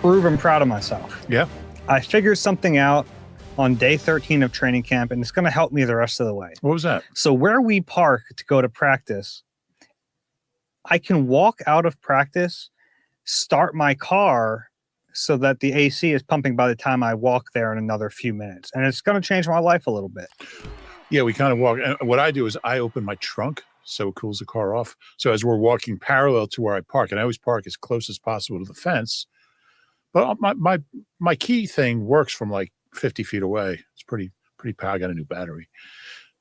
Reuben, proud of myself. Yeah. I figured something out on day 13 of training camp, and it's going to help me the rest of the way. What was that? So where we park to go to practice, I can walk out of practice, start my car so that the AC is pumping by the time I walk there in another few minutes. And it's going to change my life a little bit. Yeah, we kind of walk. And what I do is I open my trunk so it cools the car off. So as we're walking parallel to where I park, and I always park as close as possible to the fence. But my key thing works from like 50 feet away. It's pretty powerful. I got a new battery.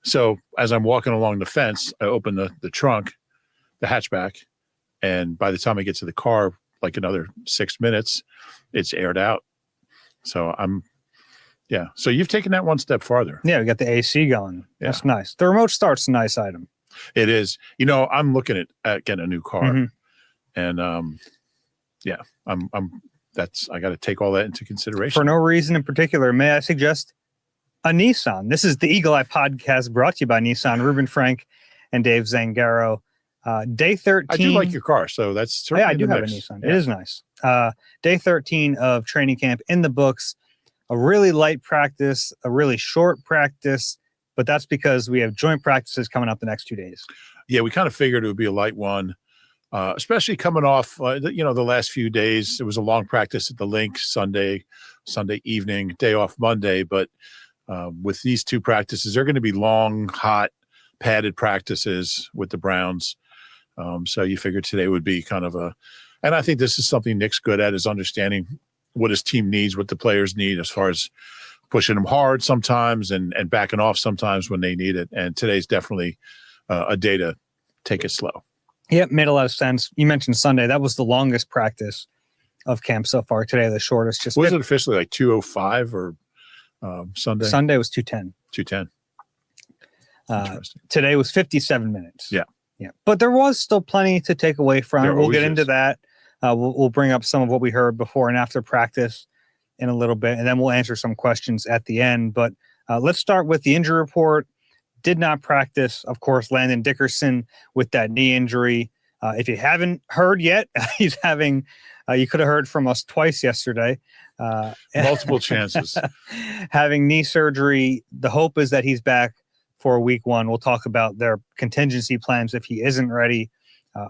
So as I'm walking along the fence, I open the trunk, the hatchback, and by the time I get to the car, like another 6 minutes, it's aired out. So So you've taken that one step farther. Yeah, we got the AC going. Yeah. That's nice. The remote start's a nice item. It is. I'm looking at getting a new car, and I got to take all that into consideration. For no reason in particular, may I suggest a Nissan? This is the Eagle Eye Podcast brought to you by Nissan. Reuben Frank and Dave Zangaro. Day 13. I do like your car, so that's certainly I do have mix. a Nissan. Yeah. It is nice. Day 13 of training camp in the books. A really light practice, a really short practice, but that's because we have joint practices coming up the next 2 days. Yeah, we kind of figured it would be a light one, especially coming off, the last few days. It was a long practice at the link Sunday evening, day off Monday. But with these two practices, they're going to be long, hot, padded practices with the Browns. So you figured today would be kind of and I think this is something Nick's good at, is understanding what his team needs, what the players need, as far as pushing them hard sometimes and backing off sometimes when they need it. And today's definitely a day to take it slow. Yep, made a lot of sense. You mentioned Sunday. That was the longest practice of camp so far. Today, the shortest. Was it officially like 2:05 or Sunday? Sunday was 2:10. 2:10. Interesting. Today was 57 minutes. Yeah. But there was still plenty to take away from it. We'll get into that. We'll bring up some of what we heard before and after practice in a little bit, and then we'll answer some questions at the end. But let's start with the injury report. Did not practice, of course, Landon Dickerson with that knee injury. If you haven't heard yet, he's having, you could have heard from us twice yesterday. Multiple chances. Having knee surgery. The hope is that he's back for week one. We'll talk about their contingency plans if he isn't ready.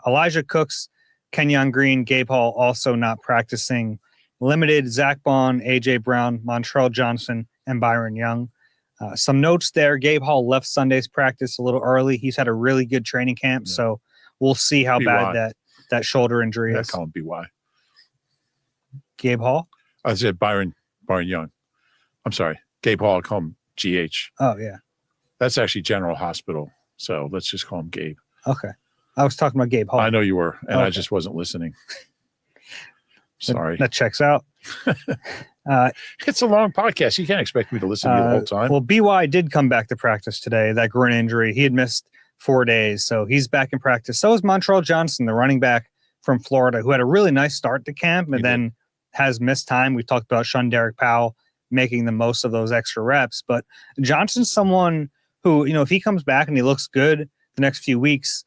Elijah Cooks, Kenyon Green, Gabe Hall also not practicing. Limited Zach Bond, A.J. Brown, Montrell Johnson, and Byron Young. Some notes there. Gabe Hall left Sunday's practice a little early. He's had a really good training camp, so we'll see how bad that shoulder injury is. I call him BY. Gabe Hall? I said Byron Young. I'm sorry. Gabe Hall, I call him GH. Oh, yeah. That's actually General Hospital, so let's just call him Gabe. Okay. I was talking about Gabe Hall. I know you were, and I just wasn't listening. Sorry. That checks out. It's a long podcast. You can't expect me to listen to you the whole time. Well, BY did come back to practice today, that groin injury. He had missed 4 days, so he's back in practice. So is Montrell Johnson, the running back from Florida, who had a really nice start to camp and then has missed time. We talked about Derek Powell making the most of those extra reps. But Johnson's someone who, if he comes back and he looks good the next few weeks,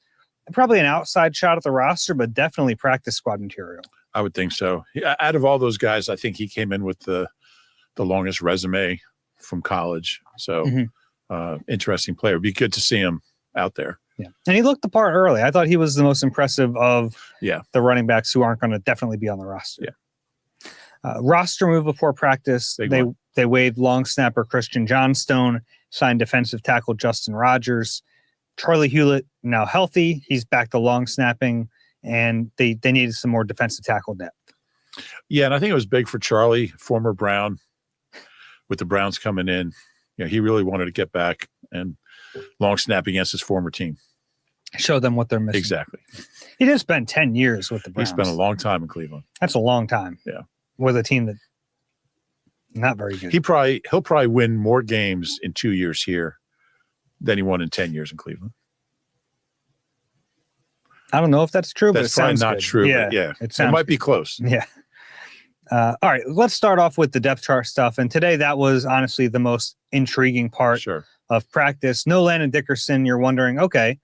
probably an outside shot at the roster, but definitely practice squad material. I would think so. Out of all those guys, I think he came in with the longest resume from college. So interesting player. It'd be good to see him out there. Yeah. And he looked the part early. I thought he was the most impressive of the running backs who aren't going to definitely be on the roster. Yeah. Roster move before practice. They waived long snapper Christian Johnstone, signed defensive tackle Justin Rogers. Charlie Hewlett now healthy. He's back to long snapping, and they needed some more defensive tackle depth. Yeah, and I think it was big for Charlie, former Brown, with the Browns coming in. He really wanted to get back and long snap against his former team. Show them what they're missing. Exactly. He did spend 10 years with the Browns. He spent a long time in Cleveland. That's a long time. Yeah. With a team that not very good. He'll probably win more games in 2 years here than he won in 10 years in Cleveland. I don't know if that's true, but it sounds not good. true. Yeah, but it might be close. Yeah. All right, let's start off with the depth chart stuff. And today that was honestly the most intriguing part of practice. No Landon Dickerson. You're wondering, okay,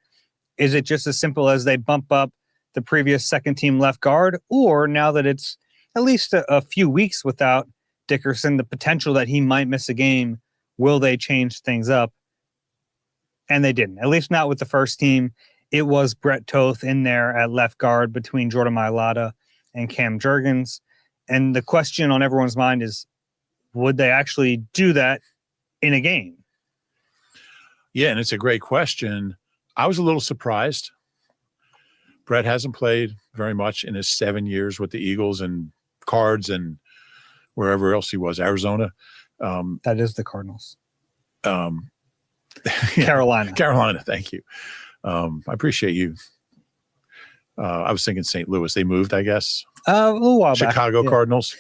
is it just as simple as they bump up the previous second team left guard, or now that it's at least a few weeks without Dickerson, the potential that he might miss a game, will they change things up? And they didn't, at least not with the first team. It was Brett Toth in there at left guard between Jordan Mailata and Cam Jurgens. And the question on everyone's mind is, would they actually do that in a game? Yeah, and it's a great question. I was a little surprised. Brett hasn't played very much in his 7 years with the Eagles and Cards and wherever else he was, Arizona. That is the Cardinals. Carolina. Carolina, thank you. I appreciate you. I was thinking St. Louis. They moved, I guess. A little while Chicago back. Cardinals.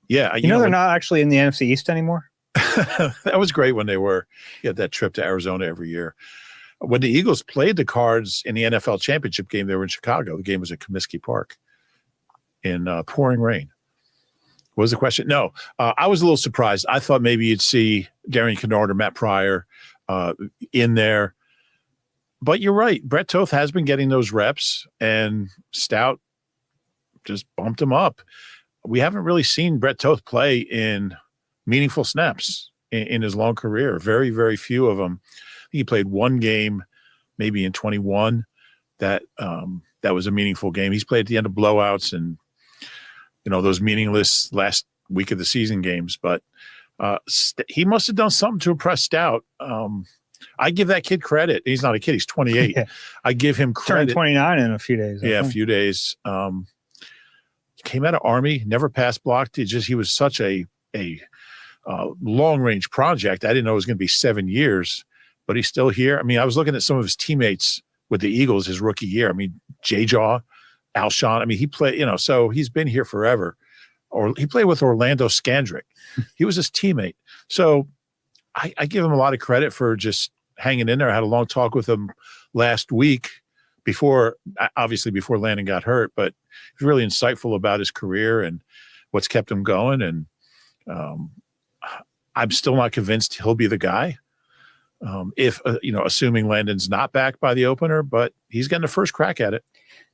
Yeah. You know they're not actually in the NFC East anymore? That was great when they were. You had that trip to Arizona every year. When the Eagles played the Cards in the NFL championship game, they were in Chicago. The game was at Comiskey Park in pouring rain. What was the question? No, I was a little surprised. I thought maybe you'd see Darian Kennard or Matt Pryor in there. But you're right. Brett Toth has been getting those reps, and Stout just bumped him up. We haven't really seen Brett Toth play in meaningful snaps in his long career. Very, very few of them. I think he played one game, maybe in 21. That was a meaningful game. He's played at the end of blowouts and those meaningless last week of the season games. But he must have done something to impress Stout. I give that kid credit. He's not a kid. He's 28. Yeah. I give him credit. Turned 29 in a few days. Yeah, a few days. Came out of Army, never pass blocked. He was such a long range project. I didn't know it was going to be 7 years, but he's still here. I mean, I was looking at some of his teammates with the Eagles his rookie year. I mean, J-Jaw, Alshon. I mean, he played, so he's been here forever. Or he played with Orlando Scandrick. He was his teammate. So I give him a lot of credit for just hanging in there. I had a long talk with him last week before Landon got hurt, but he was really insightful about his career and what's kept him going. And I'm still not convinced he'll be the guy. Assuming Landon's not back by the opener, but he's getting the first crack at it.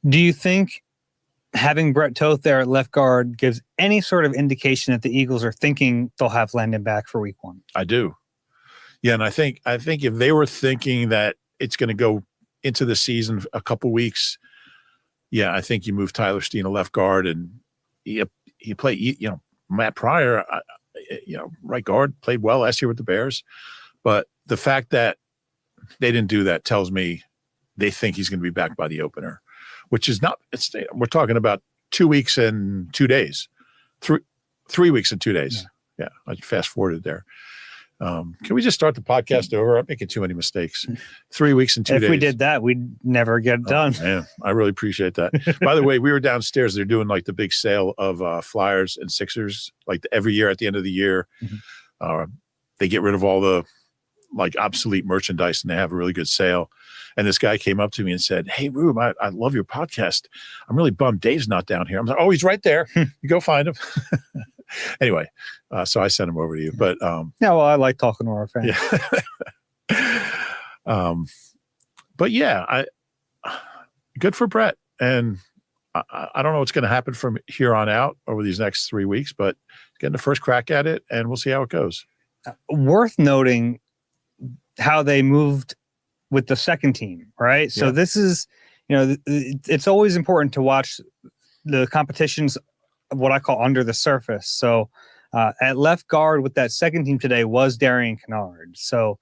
Do you think having Brett Toth there at left guard gives any sort of indication that the Eagles are thinking they'll have Landon back for week 1? I do. Yeah, and I think if they were thinking that it's going to go into the season a couple weeks, I think you move Tyler Steen to left guard, and he played. Matt Pryor, right guard, played well last year with the Bears, but the fact that they didn't do that tells me they think he's going to be back by the opener, which is not. We're talking about 2 weeks and 2 days, 3 weeks and 2 days. Yeah, I fast forwarded there. Can we just start the podcast over? I'm making too many mistakes. 3 weeks and 2 days. If we did that, we'd never get it done. Man, I really appreciate that. By the way, we were downstairs. They're doing like the big sale of Flyers and Sixers, like every year at the end of the year. Mm-hmm. They get rid of all the like obsolete merchandise, and they have a really good sale. And this guy came up to me and said, "Hey, Reuben, I love your podcast. I'm really bummed Dave's not down here." I'm like, "Oh, he's right there. You go find him." Anyway, so I sent him over to you. But I like talking to our fans. Yeah. But yeah, good for Brett. And I don't know what's going to happen from here on out over these next 3 weeks, but getting the first crack at it, and we'll see how it goes. Worth noting how they moved with the second team, right? So this is, it's always important to watch the competitions, what I call under the surface. So at left guard with that second team today was Darian Kennard. So,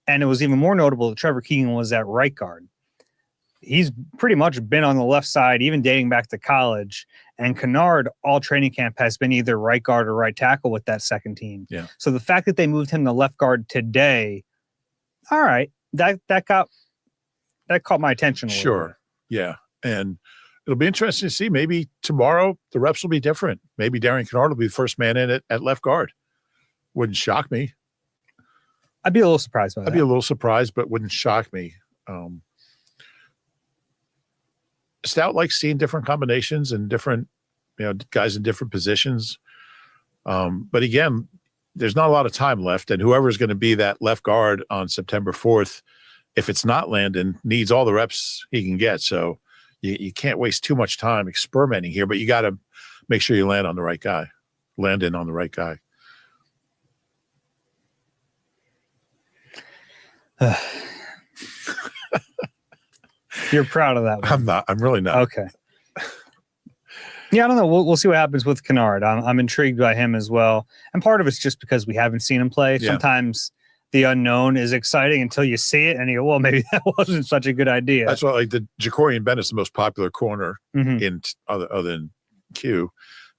and it was even more notable that Trevor Keegan was at right guard. He's pretty much been on the left side, even dating back to college. And Kennard, all training camp, has been either right guard or right tackle with that second team. Yeah. So the fact that they moved him to left guard today, all right, that caught my attention a little Sure. bit. Yeah. And it'll be interesting to see. Maybe tomorrow the reps will be different. Maybe Darian Kennard will be the first man in at left guard. Wouldn't shock me. I'd be a little surprised by that. I'd be a little surprised, but wouldn't shock me. Stout likes seeing different combinations and different, guys in different positions. But again, there's not a lot of time left, and whoever's going to be that left guard on September 4th, if it's not Landon, needs all the reps he can get. So you can't waste too much time experimenting here, but you got to make sure you land in on the right guy. You're proud of that one. I'm not. I'm really not. Okay. Yeah, I don't know. We'll see what happens with Kennard. I'm intrigued by him as well. And part of it's just because we haven't seen him play. Yeah. Sometimes the unknown is exciting until you see it and you go, well, maybe that wasn't such a good idea. That's why, like, the Jacorian Bennett's the most popular corner Mhm. in other than Q,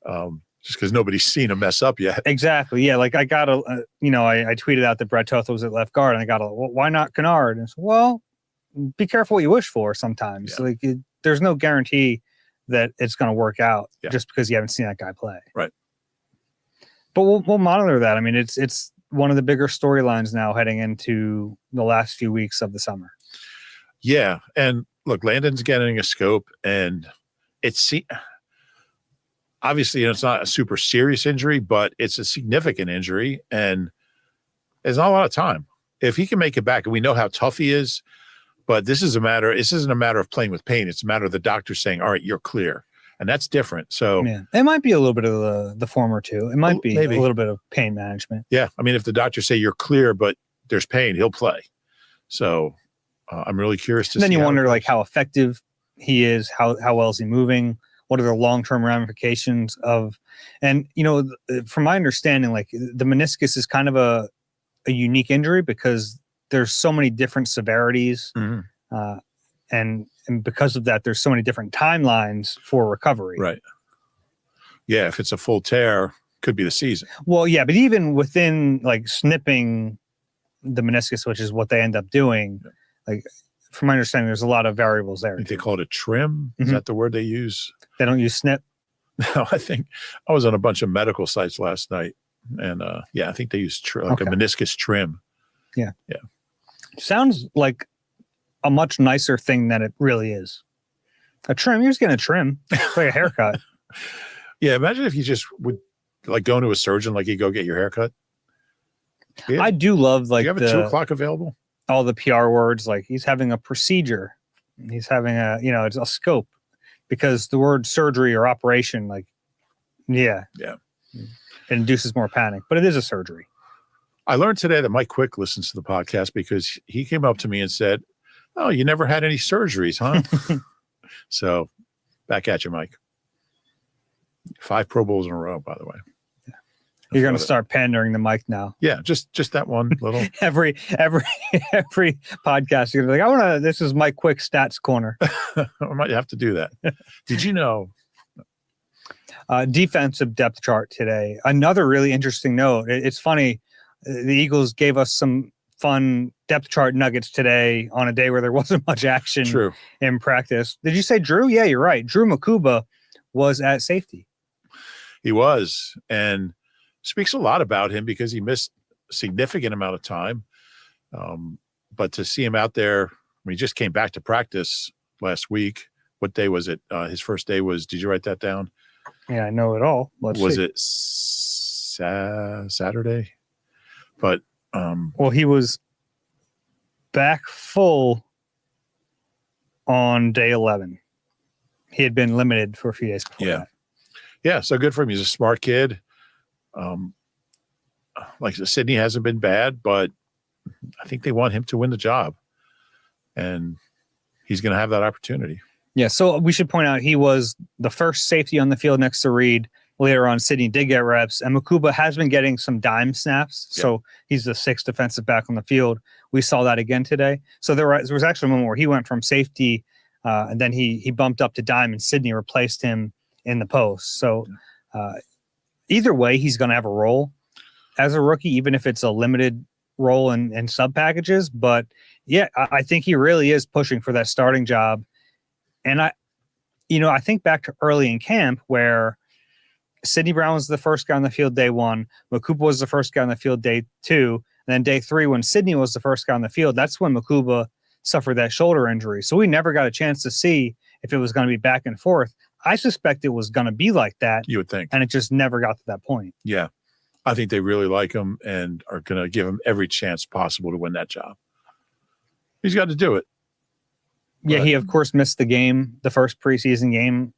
just because nobody's seen him mess up yet. Exactly. Yeah. Like I got I tweeted out that Brett Toth was at left guard, and I got well, why not Kennard? And I said, well, be careful what you wish for sometimes. Yeah. Like there's no guarantee that it's going to work out just because you haven't seen that guy play. Right. But we'll monitor that. I mean, it's one of the bigger storylines now heading into the last few weeks of the summer. Yeah. And look, Landon's getting a scope, and obviously, it's not a super serious injury, but it's a significant injury, and there's not a lot of time. If he can make it back, and we know how tough he is, but this isn't a matter of playing with pain. It's a matter of the doctor saying, all right, you're clear. And that's different. So yeah, it might be a little bit of the former too. It might be maybe a little bit of pain management. Yeah. I mean, if the doctors say you're clear, but there's pain, he'll play. So I'm really curious to see. Then you wonder like how effective he is, how well is he moving? What are the long-term ramifications of, and from my understanding, like the meniscus is kind of a unique injury because there's so many different severities. Mm-hmm. And because of that, there's so many different timelines for recovery. Right. Yeah. If it's a full tear, could be the season. Well, yeah, but even within like snipping the meniscus, which is what they end up doing, like from my understanding, there's a lot of variables there. I think they call it a trim. Is that the word they use? They don't use snip? No, I think I was on a bunch of medical sites last night, and I think they use a meniscus trim. Yeah. Yeah. Sounds like a much nicer thing than it really is. A trim, you're just getting a trim. It's like a haircut. Yeah, imagine if you just would like go into a surgeon, like you go get your haircut. Yeah. I do love like do you have a 2 o'clock available? All the PR words, like he's having a procedure. He's having it's a scope, because the word surgery or operation, like, it induces more panic, but it is a surgery. I learned today that Mike Quick listens to the podcast because he came up to me and said, "Oh, you never had any surgeries, huh?" So back at you, Mike. 5 Pro Bowls in a row, by the way. Yeah. You're going to start pandering the mic now. Yeah, just that one little. every podcast, you're like, this is Mike Quick stats corner. I might have to do that. Did you know? Defensive depth chart today. Another really interesting note. It's funny. The Eagles gave us some fun depth chart nuggets today on a day where there wasn't much action in practice. Did you say Drew? Yeah, you're right. Drew Makuba was at safety. He was, and speaks a lot about him because he missed a significant amount of time. But to see him out there, when he just came back to practice last week. What day was it? His first day was, did you write that down? Yeah, I know it all. Was it Saturday? But well, he was back full on day 11. He had been limited for a few days before that. Yeah, so good for him. He's a smart kid. Like Sydney hasn't been bad, but I think they want him to win the job. And he's going to have that opportunity. Yeah, so we should point out he was the first safety on the field next to Reed. Later on, Sydney did get reps, and Makuba has been getting some dime snaps. Yeah. So he's the 6th defensive back on the field. We saw that again today. So there was actually a moment where he went from safety, and then he bumped up to dime, and Sydney replaced him in the post. So either way, he's going to have a role as a rookie, even if it's a limited role in sub packages. But yeah, I think he really is pushing for that starting job. And I think back to early in camp where Sidney Brown was the first guy on the field day 1. Makuba was the first guy on the field day 2. And then day 3, when Sidney was the first guy on the field, that's when Makuba suffered that shoulder injury. So we never got a chance to see if it was going to be back and forth. I suspect it was going to be like that. You would think. And it just never got to that point. Yeah. I think they really like him and are going to give him every chance possible to win that job. He's got to do it. Yeah, But he of course missed the first preseason game.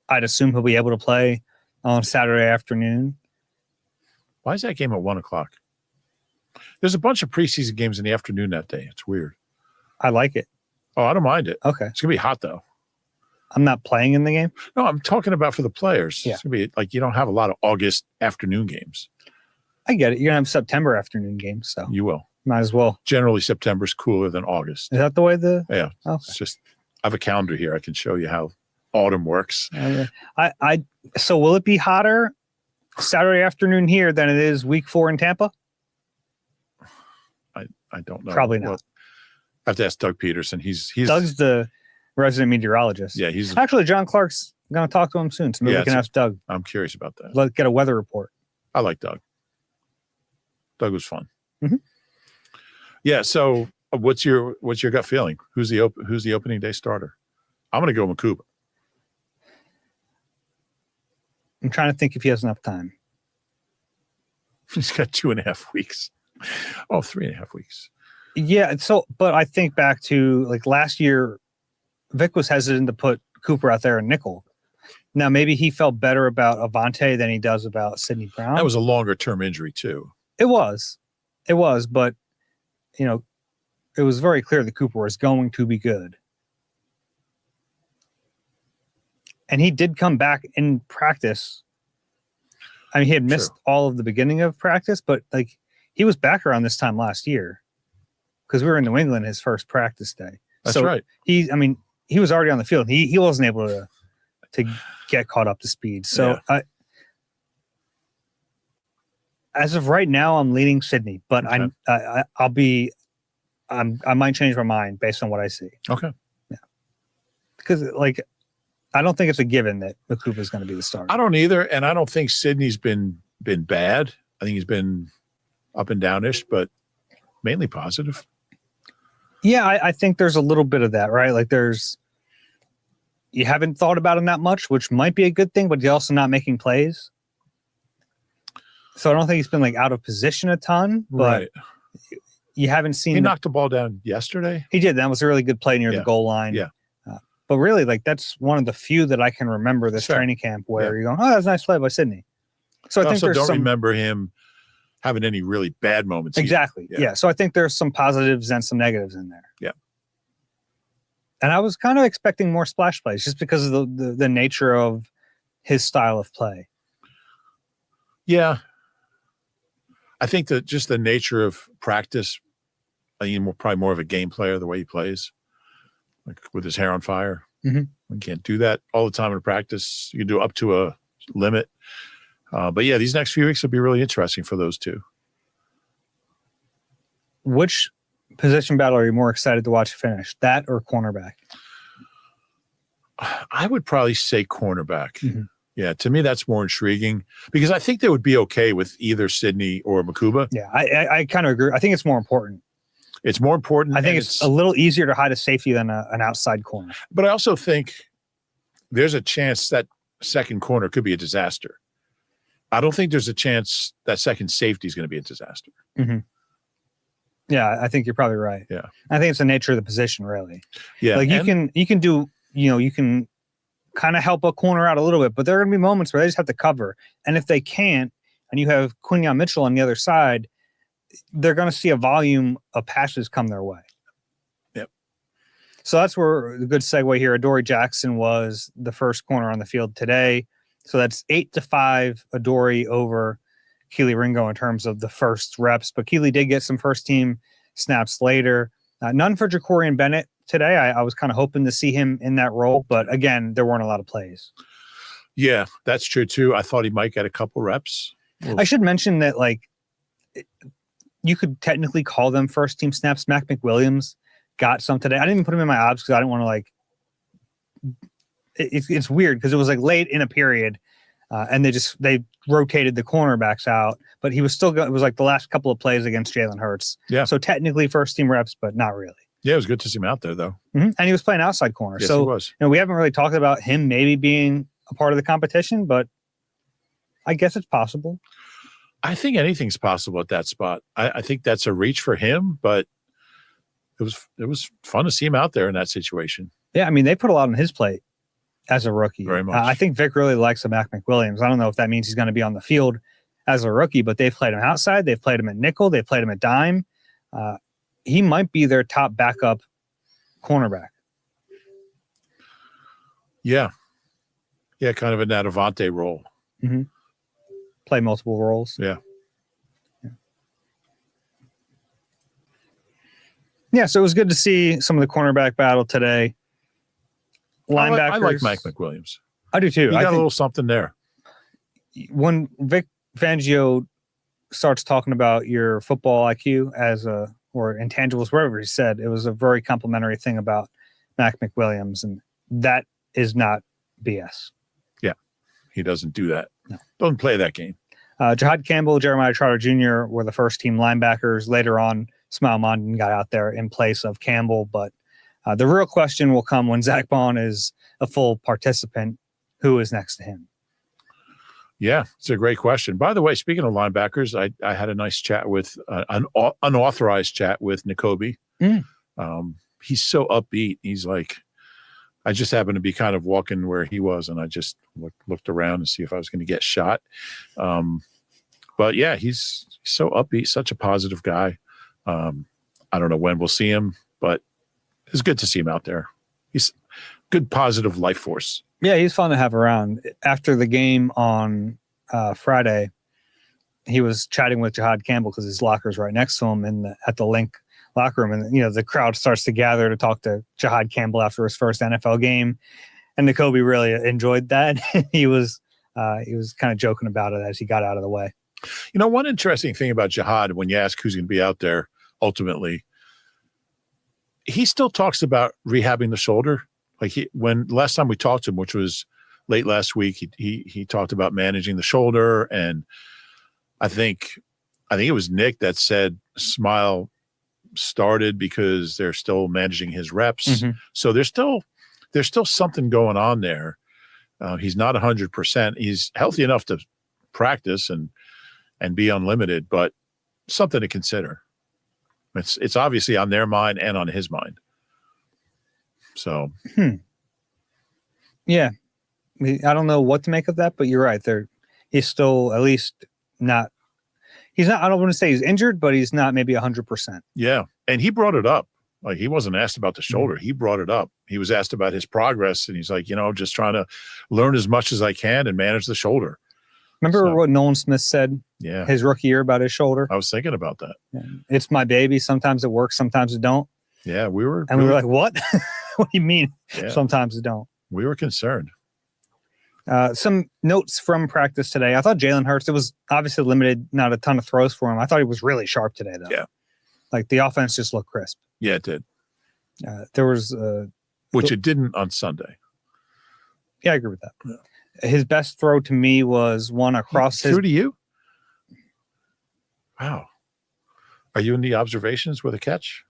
I'd assume he'll be able to play on Saturday afternoon. why is that game at 1:00? There's a bunch of preseason games in the afternoon that day. It's weird. I like it. Oh, I don't mind it. Okay. It's going to be hot, though. I'm not playing in the game. No, I'm talking about for the players. Yeah. It's going to be like you don't have a lot of August afternoon games. I get it. You're going to have September afternoon games, so You will. might as well. Generally, September's cooler than August. Is that the way Yeah. Okay. It's just, I have a calendar here. I can show you how autumn works. So will it be hotter Saturday afternoon here than it is week 4 in Tampa? I don't know. Probably not. Well, I have to ask Doug Peterson. He's Doug's the resident meteorologist. yeah, he's Actually, John Clark's going to talk to him soon, so maybe Yeah, we can ask Doug. I'm curious about that. Get a weather report. I like Doug. Doug was fun. Mhm. Yeah. So, what's your gut feeling? Who's the opening day starter? I'm going to go Makuba. I'm trying to think if he has enough time. He's got 2.5 weeks. Oh, 3.5 weeks. Yeah. But I think back to like last year, Vic was hesitant to put Cooper out there in nickel. Now maybe he felt better about Avante than he does about Sidney Brown. That was a longer term injury too. It was, but it was very clear that Cooper was going to be good. And he did come back in practice. I mean, he had missed all of the beginning of practice, but like he was back around this time last year because we were in New England his first practice day. That's right. He was already on the field. He wasn't able to get caught up to speed. So as of right now, I'm leaning Sidney, but Okay. I might change my mind based on what I see. Okay. Yeah, because like I don't think it's a given that Makuba is going to be the starter. I don't either, and I don't think Sidney's been bad. I think he's been up and downish, but mainly positive. Yeah, I think there's a little bit of that, right? Like you haven't thought about him that much, which might be a good thing, but he's also not making plays. So I don't think he's been like out of position a ton, but you haven't seen. He knocked the ball down yesterday. He did. That was a really good play near the goal line. Yeah. But really, like that's one of the few that I can remember this training camp where you're going, oh, that's a nice play by Sidney. So I think also there's don't remember him having any really bad moments. Exactly. Yeah. So I think there's some positives and some negatives in there. Yeah. And I was kind of expecting more splash plays just because of the nature of his style of play. Yeah. I think that just the nature of practice, probably more of a game player, the way he plays, like with his hair on fire. Mm-hmm. We can't do that all the time in practice. You can do up to a limit. But yeah, these next few weeks will be really interesting for those two. Which position battle are you more excited to watch finish, that or cornerback? I would probably say cornerback. Mm-hmm. Yeah, to me, that's more intriguing because I think they would be okay with either Sidney or Makuba. Yeah, I kind of agree. I think it's more important. It's more important. I think it's a little easier to hide a safety than an outside corner. But I also think there's a chance that second corner could be a disaster. I don't think there's a chance that second safety is going to be a disaster. Mm-hmm. Yeah, I think you're probably right. Yeah, I think it's the nature of the position, really. Yeah, like you can do, you can kind of help a corner out a little bit, but there are going to be moments where they just have to cover. And if they can't, and you have Quinyon Mitchell on the other side, they're going to see a volume of passes come their way. Yep. So that's where the good segue here. Adoree Jackson was the first corner on the field today. So that's 8-5 Adoree over Keely Ringo in terms of the first reps. But Keely did get some first team snaps later. None for Jacorian Bennett today. I was kind of hoping to see him in that role. But again, there weren't a lot of plays. Yeah, that's true too. I thought he might get a couple reps. I should mention that, like, you could technically call them first team snaps. Mac McWilliams got some today. I didn't even put him in my odds because I didn't want to, like, it's weird because it was like late in a period and they rotated the cornerbacks out, but he was still going. It was like the last couple of plays against Jalen Hurts. Yeah. So technically first team reps, but not really. Yeah, it was good to see him out there though. Mm-hmm. And he was playing outside corner. Yes, so he was. we haven't really talked about him maybe being a part of the competition, but I guess it's possible. I think anything's possible at that spot. I think that's a reach for him, but it was fun to see him out there in that situation. Yeah, I mean, they put a lot on his plate as a rookie. Very much. I think Vic really likes a Mac McWilliams. I don't know if that means he's going to be on the field as a rookie, but they've played him outside. They've played him at nickel. They've played him at dime. He might be their top backup cornerback. Yeah. Yeah, kind of in that Avante role. Mm-hmm. Play multiple roles. Yeah. Yeah, so it was good to see some of the cornerback battle today. Linebackers. I like Mike McWilliams. I do too. He got a little something there. When Vic Fangio starts talking about your football IQ or intangibles, whatever he said, it was a very complimentary thing about Mac McWilliams, and that is not BS. Yeah, he doesn't do that. No. Doesn't play that game. Jahad Campbell, Jeremiah Trotter Jr. were the first team linebackers. Later on, Smile Mondon got out there in place of Campbell, but the real question will come when Zach Bond is a full participant. Who is next to him? Yeah, it's a great question. By the way, speaking of linebackers, I had a nice chat with an unauthorized chat with N'Kobe. He's so upbeat. He's like, I just happened to be kind of walking where he was, and I just looked around to see if I was going to get shot. But yeah, he's so upbeat, such a positive guy. I don't know when we'll see him, but it's good to see him out there. He's good, positive life force. Yeah, he's fun to have around. After the game on Friday, he was chatting with Jahad Campbell because his locker's right next to him at the Link locker room. And, the crowd starts to gather to talk to Jahad Campbell after his first NFL game. And N'Kobe really enjoyed that. He was kind of joking about it as he got out of the way. One interesting thing about Jahad, when you ask who's going to be out there ultimately, he still talks about rehabbing the shoulder. Like when last time we talked to him, which was late last week, he talked about managing the shoulder, and I think it was Nick that said Smile started because they're still managing his reps. Mm-hmm. So there's still something going on there. He's not 100%. He's healthy enough to practice and be unlimited, but something to consider. It's obviously on their mind and on his mind. So, yeah, I don't know what to make of that, but you're right. He's still at least not. He's not. I don't want to say he's injured, but he's not maybe 100%. Yeah, and he brought it up. Like, he wasn't asked about the shoulder. Mm-hmm. He brought it up. He was asked about his progress, and he's like, just trying to learn as much as I can and manage the shoulder. Remember what Nolan Smith said? Yeah, his rookie year about his shoulder. I was thinking about that. Yeah. It's my baby. Sometimes it works. Sometimes it don't. Yeah, we were like, what? What do you mean? Yeah. Sometimes it don't. We were concerned. Some notes from practice today. I thought Jalen Hurts, it was obviously limited, not a ton of throws for him. I thought he was really sharp today, though. Yeah. Like, the offense just looked crisp. Yeah, it did. There was... which it didn't on Sunday. Yeah, I agree with that. Yeah. His best throw to me was one across his... Through to you? Wow. Are you in the observations with a catch?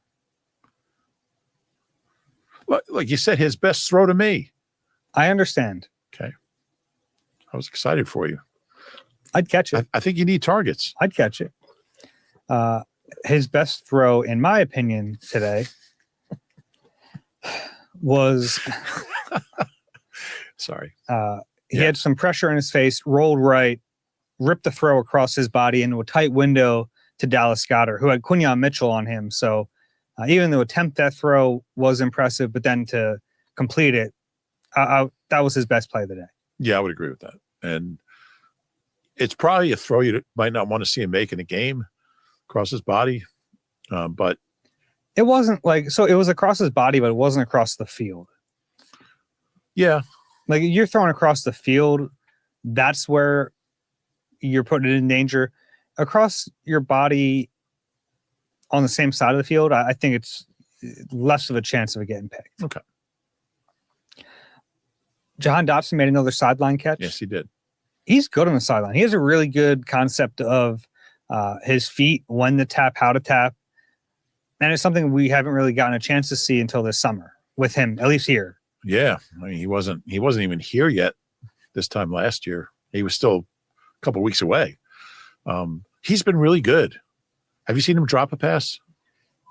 Like you said, his best throw to me. I understand. Okay. I was excited for you. I'd catch it. I think you need targets. I'd catch it. His best throw, in my opinion, today was... Sorry. He had some pressure in his face, rolled right, ripped the throw across his body into a tight window to Dallas Goedert, who had Quinyon Mitchell on him. So even though attempt that throw was impressive, but then to complete it, that was his best play of the day. Yeah, I would agree with that. And it's probably a throw you might not want to see him make in a game across his body. But it wasn't so it was across his body, but it wasn't across the field. Yeah. Like, you're throwing across the field, that's where you're putting it in danger. Across your body on the same side of the field, I think it's less of a chance of it getting picked. Okay. Jahan Dotson made another sideline catch. Yes, he did. He's good on the sideline. He has a really good concept of his feet, when to tap, how to tap. And it's something we haven't really gotten a chance to see until this summer with him, at least here. Yeah. I mean, he wasn't even here yet this time last year. He was still a couple weeks away. He's been really good. Have you seen him drop a pass?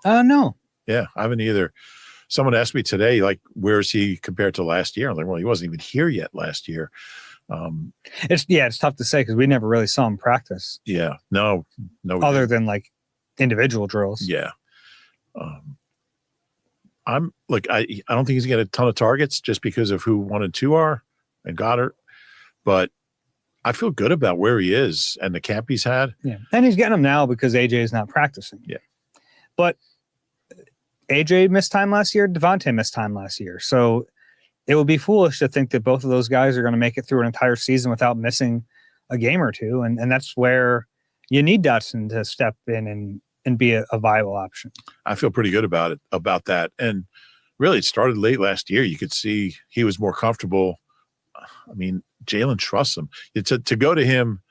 No. Yeah, I haven't either. someone asked me today, like, where is he compared to last year? I'm like, well, he wasn't even here yet last year. It's tough to say because we never really saw him practice. Yeah, no, other than like individual drills. Yeah. I'm like, I don't think he's going to get a ton of targets just because of who 1 and 2 are and Goddard, but I feel good about where he is and the camp he's had. Yeah. And he's getting them now because AJ is not practicing. Yeah. But AJ missed time last year. Devontae missed time last year. So it would be foolish to think that both of those guys are going to make it through an entire season without missing a game or two. And that's where you need Dotson to step in and be a viable option. I feel pretty good about that. And really, it started late last year. You could see he was more comfortable. I mean, Jalen trusts him. To go to him,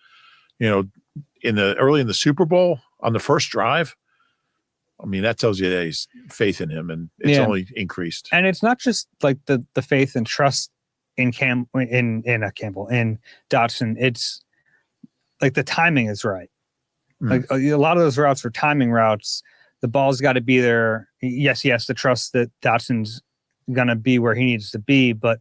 early in the Super Bowl on the first drive, I mean, that tells you that he's faith in him, and it's only increased. And it's not just like the faith and trust in Campbell, in Dotson. It's like the timing is right. Like a lot of those routes are timing routes. The ball's got to be there. Yes, he has to trust that Dotson's going to be where he needs to be, but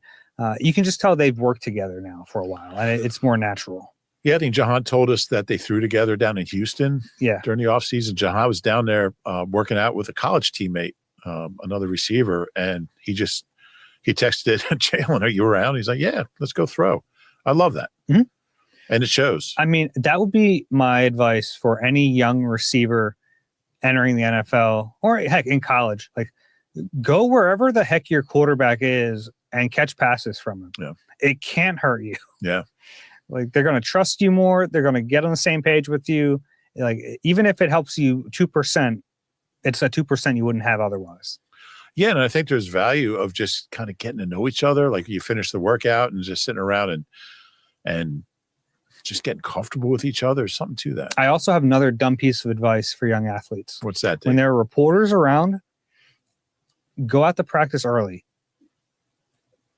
you can just tell they've worked together now for a while, and it's more natural. Yeah, I think Jahan told us that they threw together down in Houston during the offseason. Jahan was down there working out with a college teammate, another receiver, and he texted Jalen, "Are you around?" He's like, "Yeah, let's go throw." I love that. Mm-hmm. And it shows. I mean, that would be my advice for any young receiver entering the NFL or heck in college. Like, go wherever the heck your quarterback is and catch passes from him. Yeah. It can't hurt you. Yeah. Like, they're going to trust you more. They're going to get on the same page with you. Like, even if it helps you 2%, it's a 2% you wouldn't have otherwise. Yeah. And I think there's value of just kind of getting to know each other. Like, you finish the workout and just sitting around and just getting comfortable with each other. Something to that. I also have another dumb piece of advice for young athletes. What's that, Dave? When there are reporters around, go out to practice early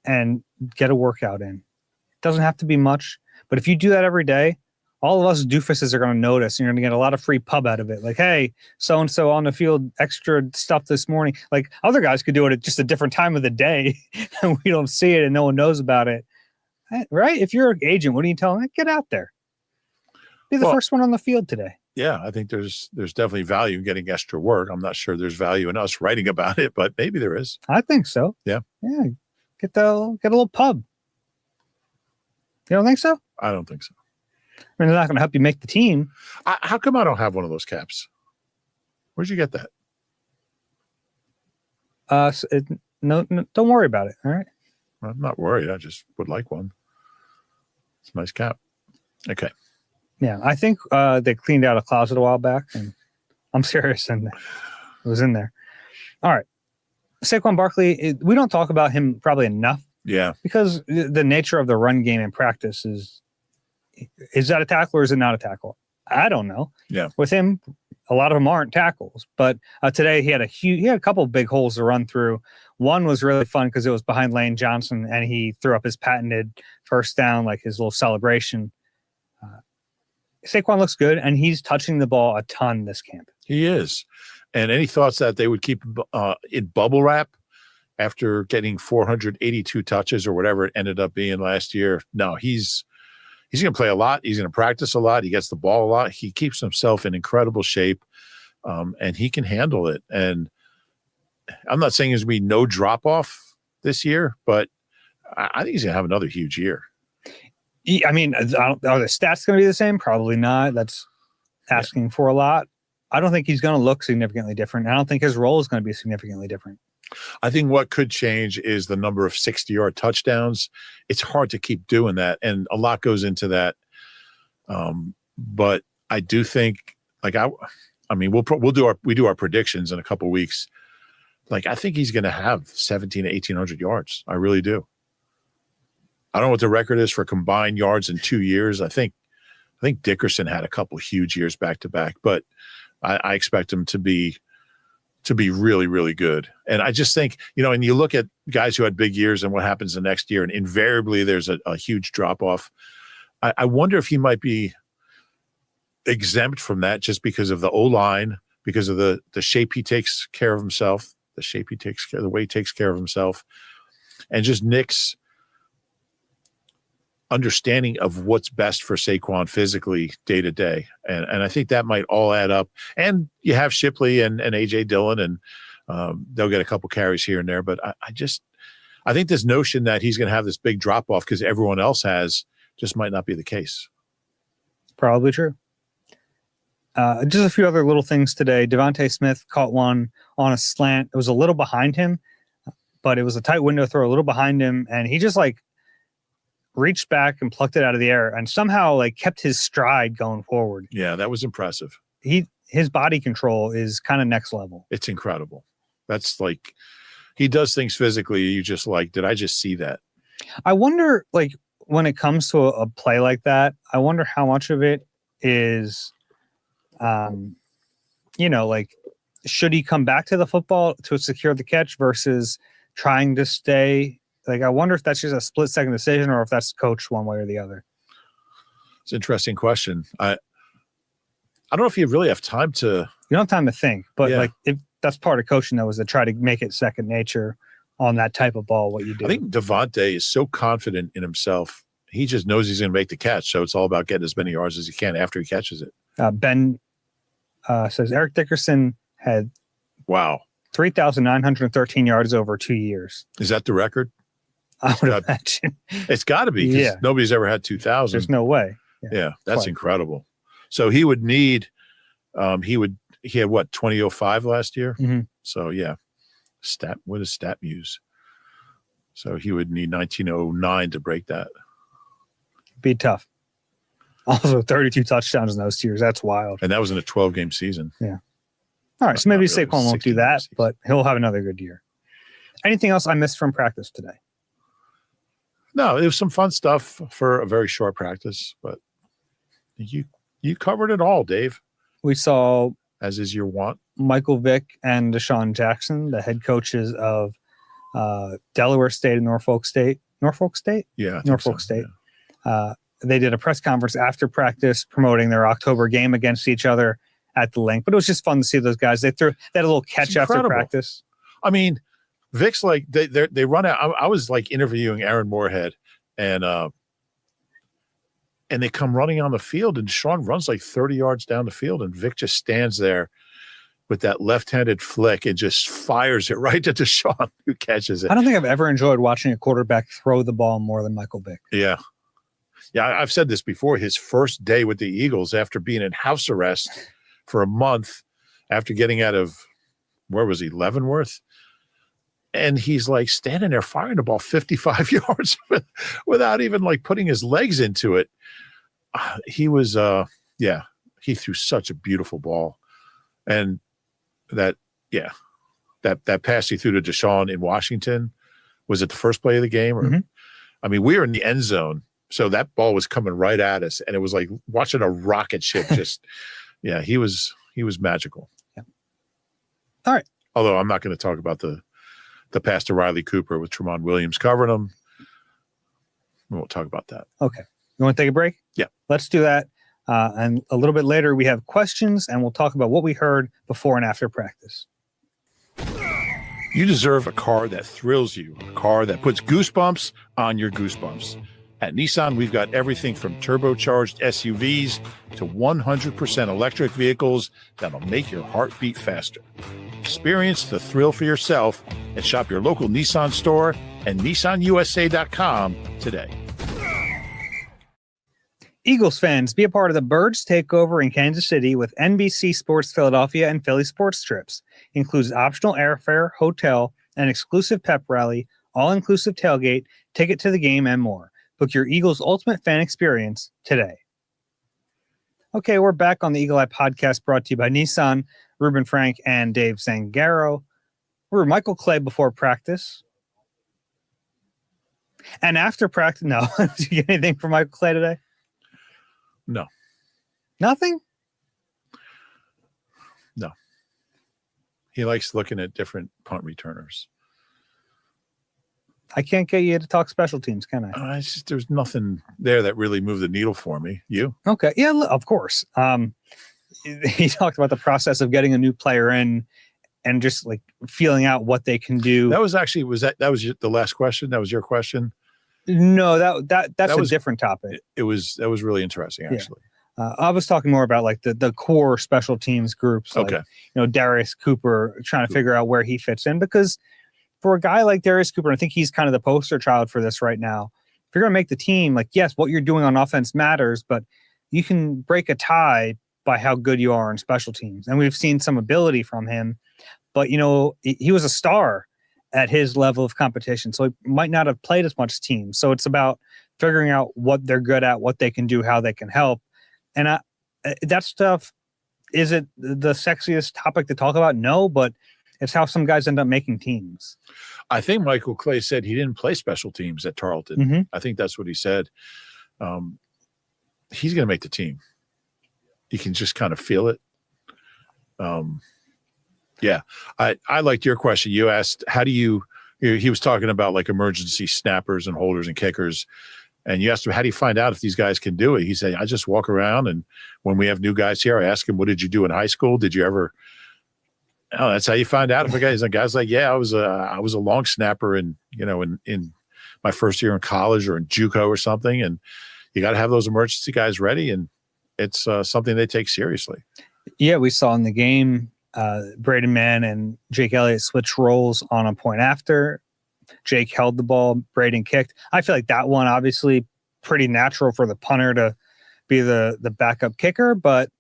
and get a workout in. It doesn't have to be much, but if you do that every day, all of us doofuses are going to notice, and you're going to get a lot of free pub out of it. Like, hey, so-and-so on the field, extra stuff this morning. Like, other guys could do it at just a different time of the day, and we don't see it and no one knows about it. Right? If you're an agent, what do you tell them? Get out there. Be the first one on the field today. Yeah, I think there's definitely value in getting extra work. I'm not sure there's value in us writing about it, but maybe there is. I think so. Yeah. Yeah. Get a little pub. You don't think so? I don't think so. I mean, they're not going to help you make the team. How come I don't have one of those caps? Where'd you get that? No, don't worry about it. All right. I'm not worried. I just would like one. It's a nice cap. Okay. Yeah, I think they cleaned out a closet a while back, and I'm serious, and it was in there. All right. Saquon Barkley, we don't talk about him probably enough. Yeah. Because the nature of the run game in practice is that a tackle or is it not a tackle? I don't know. Yeah. With him, a lot of them aren't tackles, but today he had a couple of big holes to run through. One was really fun because it was behind Lane Johnson, and he threw up his patented first down, like his little celebration. Saquon looks good, and he's touching the ball a ton this camp. He is. And any thoughts that they would keep in bubble wrap after getting 482 touches or whatever it ended up being last year? No, he's going to play a lot. He's going to practice a lot. He gets the ball a lot. He keeps himself in incredible shape, and he can handle it. And I'm not saying there's going to be no drop-off this year, but I think he's going to have another huge year. I mean, are the stats going to be the same? Probably not. That's asking for a lot. I don't think he's going to look significantly different. I don't think his role is going to be significantly different. I think what could change is the number of 60-yard touchdowns. It's hard to keep doing that, and a lot goes into that. But I do think, like, I mean, we do our predictions in a couple of weeks. Like, I think he's going to have 1,700 to 1,800 yards. I really do. I don't know what the record is for combined yards in 2 years. I think Dickerson had a couple huge years back to back, but I expect him to be really, really good. And I just think, and you look at guys who had big years and what happens the next year, and invariably there's a huge drop off. I wonder if he might be exempt from that just because of the O-line, because of the shape he takes care of himself, the shape the way he takes care of himself, and just Nick's understanding of what's best for Saquon physically day to day. And I think that might all add up. And you have Shipley and AJ Dillon, and they'll get a couple carries here and there. But I think this notion that he's going to have this big drop off because everyone else has just might not be the case. Probably true. Just a few other little things today. Devontae Smith caught one on a slant. It was a little behind him, but it was a tight window throw a little behind him. And he just reached back and plucked it out of the air and somehow kept his stride going forward. Yeah, that was impressive. His body control is kind of next level. It's incredible. That's he does things physically. You just did I just see that? I wonder, when it comes to a play like that, I wonder how much of it is, should he come back to the football to secure the catch versus trying to stay? I wonder if that's just a split second decision or if that's coached one way or the other. It's an interesting question. I don't know if you really have time to. You don't have time to think, but if that's part of coaching, though, is to try to make it second nature on that type of ball. What you do. I think Devontae is so confident in himself. He just knows he's going to make the catch. So it's all about getting as many yards as he can after he catches it. Ben says Eric Dickerson had 3,913 yards over 2 years. Is that the record? I would imagine. It's got to be because nobody's ever had 2,000. There's no way. Yeah, that's incredible. So he would need he had what, 2005 last year? Mm-hmm. So what does stat use? So he would need 1909 to break that. Be tough. Also 32 touchdowns in those 2 years. That's wild. And that was in a 12-game season. Yeah. All right. So maybe Saquon won't do that, but he'll have another good year. Anything else I missed from practice today? No, it was some fun stuff for a very short practice, but you covered it all, Dave. We saw, as is your wont, Michael Vick and Deshaun Jackson, the head coaches of Delaware State and Norfolk State. Norfolk State? Yeah. Norfolk State. Yeah. They did a press conference after practice promoting their October game against each other at the link. But it was just fun to see those guys. They had a little catch after practice. I mean, Vic's they run out. I was interviewing Aaron Moorhead, and they come running on the field, and Sean runs 30 yards down the field, and Vic just stands there with that left-handed flick and just fires it right to Deshaun, who catches it. I don't think I've ever enjoyed watching a quarterback throw the ball more than Michael Vick. Yeah. Yeah, I've said this before. His first day with the Eagles after being in house arrest for a month after getting out of, where was he, Leavenworth? And he's standing there firing the ball 55 yards without even putting his legs into it. He was, he threw such a beautiful ball. And that pass he threw to Deshaun in Washington, was it the first play of the game? Or, mm-hmm. I mean, we were in the end zone, so that ball was coming right at us, and it was like watching a rocket ship. He was magical. Yeah. All right. Although I'm not going to talk about the pass to Riley Cooper with Tramon Williams covering him. We won't talk about that. Okay. You want to take a break? Yeah. Let's do that. And a little bit later, we have questions, and we'll talk about what we heard before and after practice. You deserve a car that thrills you, a car that puts goosebumps on your goosebumps. At Nissan, we've got everything from turbocharged SUVs to 100% electric vehicles that'll make your heart beat faster. Experience the thrill for yourself and shop your local Nissan store and NissanUSA.com today. Eagles fans, be a part of the Birds Takeover in Kansas City with NBC Sports Philadelphia and Philly sports trips. Includes optional airfare, hotel, an exclusive pep rally, all-inclusive tailgate, ticket to the game, and more. Book your Eagles ultimate fan experience today. Okay, we're back on the Eagle Eye podcast brought to you by Nissan, Reuben Frank, and Dave Zangaro. We were Michael Clay before practice. And after practice, no. Did you get anything from Michael Clay today? No. Nothing? No. He likes looking at different punt returners. I can't get you to talk special teams, can I? There's nothing there that really moved the needle for me. You? Okay. Yeah, of course. He talked about the process of getting a new player in and just like feeling out what they can do. That was actually, that was the last question? That was your question? No, that's a different topic. That was really interesting, actually. I was talking more about like the core special teams groups, like, Darius Cooper, trying to figure out where he fits in, because for a guy like Darius Cooper, I think he's kind of the poster child for this right now. If you're going to make the team, like, yes, what you're doing on offense matters, but you can break a tie by how good you are in special teams. And we've seen some ability from him, but he was a star at his level of competition, so he might not have played as much team. So it's about figuring out what they're good at, what they can do, how they can help. And that stuff, is it the sexiest topic to talk about? No, but it's how some guys end up making teams. I think Michael Clay said he didn't play special teams at Tarleton. Mm-hmm. I think that's what he said. He's going to make the team. You can just kind of feel it. Yeah. I liked your question. You asked, he was talking about like emergency snappers and holders and kickers. And you asked him, how do you find out if these guys can do it? He said, I just walk around, and when we have new guys here, I ask him, what did you do in high school? Did you ever? Oh, that's how you find out if a guy's like, yeah, I was a long snapper in my first year in college or in JUCO or something. And you got to have those emergency guys ready. And it's something they take seriously. Yeah. We saw in the game, Braden Mann and Jake Elliott switched roles on a point after. Jake held the ball, Braden kicked. I feel like that one, obviously pretty natural for the punter to be the backup kicker, but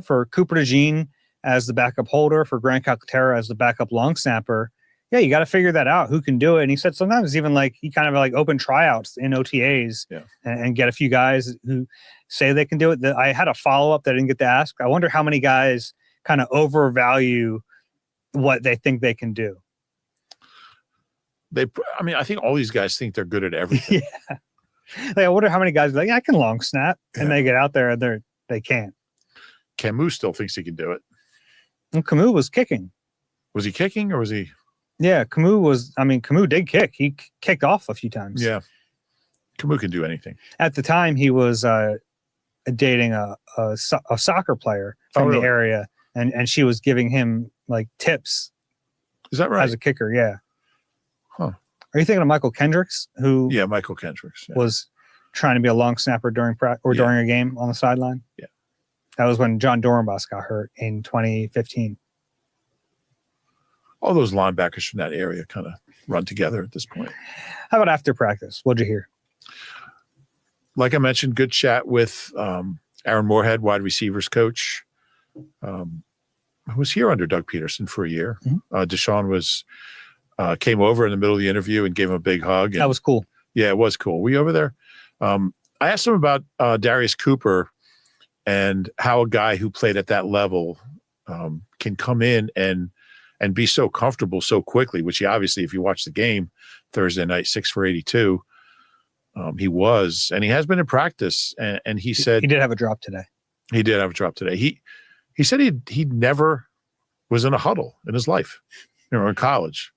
for Cooper DeJean as the backup holder, for Grant Calcaterra as the backup long snapper, you got to figure that out, who can do it. And he said sometimes even like he kind of like open tryouts in OTAs and get a few guys who say they can do it. I had a follow-up that I didn't get to ask. I wonder how many guys kind of overvalue what they think they can do. I think all these guys think they're good at everything. Yeah. Like, I wonder how many guys are like, I can long snap, and they get out there and they can't. Camus still thinks he can do it. And Camus was kicking. Was he kicking or was he? Yeah, Camus did kick. He kicked off a few times. Yeah. Camus can do anything. At the time, he was dating a soccer player from the area, and she was giving him like tips. Is that right? As a kicker, yeah. Huh. Are you thinking of Michael Kendricks, who? Yeah, Michael Kendricks was trying to be a long snapper during during a game on the sideline. Yeah, that was when John Dorenbos got hurt in 2015. All those linebackers from that area kind of run together at this point. How about after practice? What'd you hear? Like I mentioned, good chat with Aaron Moorhead, wide receivers coach. I was here under Doug Peterson for a year. Mm-hmm. Deshaun came over in the middle of the interview and gave him a big hug. And, that was cool. Yeah, it was cool. Were you over there? I asked him about Darius Cooper and how a guy who played at that level can come in and be so comfortable so quickly, which he obviously, if you watch the game Thursday night, 6 for 82, he was, and he has been in practice. And he said he did have a drop today. He did have a drop today. He said he never was in a huddle in his life, in college.